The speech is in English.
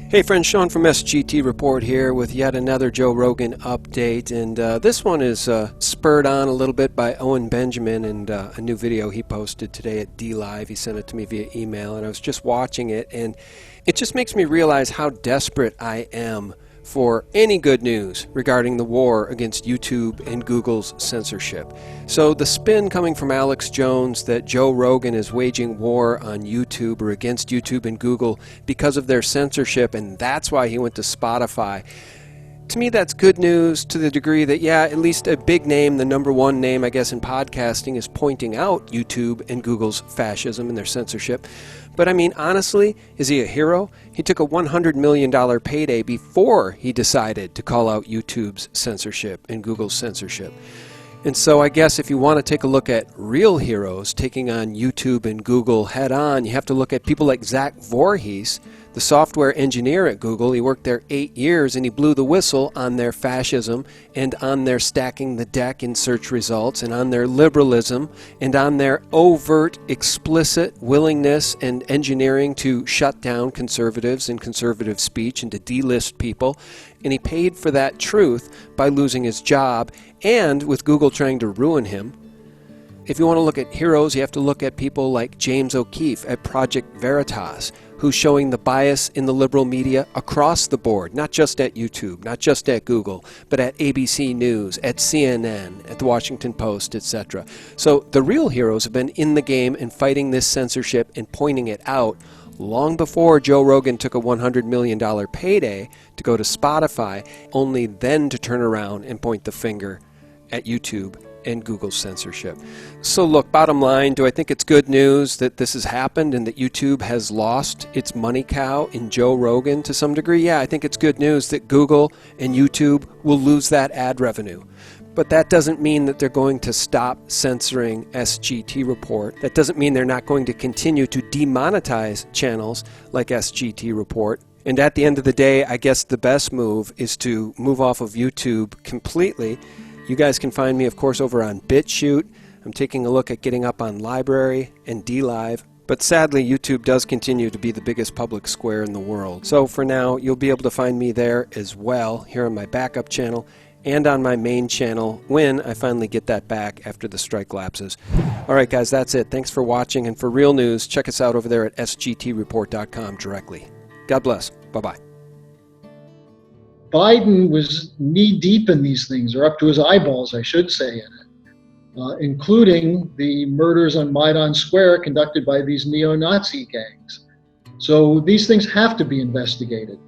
Hey friends, Sean from SGT Report here with yet another Joe Rogan update, and this one is spurred on a little bit by Owen Benjamin and a new video he posted today at DLive. He sent it to me via email, and I was just watching it, and it just makes me realize how desperate I am for any good news regarding the war against YouTube and Google's censorship. So the spin coming from Alex Jones that Joe Rogan is waging war on YouTube or against YouTube and Google because of their censorship, and that's why he went to Spotify. To me, that's good news to the degree that, yeah, at least a big name, the number one name, I guess, in podcasting is pointing out YouTube and Google's fascism and their censorship. But I mean, honestly, is he a hero? He took a $100 million payday before he decided to call out YouTube's censorship and Google's censorship. And so I guess if you want to take a look at real heroes taking on YouTube and Google head on, you have to look at people like Zach Voorhees, the software engineer at Google. He worked there 8 years and he blew the whistle on their fascism and on their stacking the deck in search results and on their liberalism and on their overt, explicit willingness and engineering to shut down conservatives and conservative speech and to delist people. And he paid for that truth by losing his job and with Google trying to ruin him. If you want to look at heroes, you have to look at people like James O'Keefe at Project Veritas, who's showing the bias in the liberal media across the board, not just at YouTube, not just at Google, but at ABC News, at CNN, at the Washington Post, etc. So the real heroes have been in the game and fighting this censorship and pointing it out long before Joe Rogan took a $100 million payday to go to Spotify, only then to turn around and point the finger at YouTube and Google's censorship. So look, bottom line, do I think it's good news that this has happened and that YouTube has lost its money cow in Joe Rogan to some degree? Yeah, I think it's good news that Google and YouTube will lose that ad revenue. But that doesn't mean that they're going to stop censoring SGT Report. That doesn't mean they're not going to continue to demonetize channels like SGT Report. And at the end of the day, I guess the best move is to move off of YouTube completely. You guys can find me, of course, over on BitChute. I'm taking a look at getting up on Library and DLive. But sadly, YouTube does continue to be the biggest public square in the world. So for now, you'll be able to find me there as well, here on my backup channel and on my main channel when I finally get that back after the strike lapses. All right, guys, that's it. Thanks for watching. And for real news, check us out over there at sgtreport.com directly. God bless. Bye-bye. Biden was knee-deep in these things, or up to his eyeballs, I should say, in it, including the murders on Maidan Square conducted by these neo-Nazi gangs. So these things have to be investigated.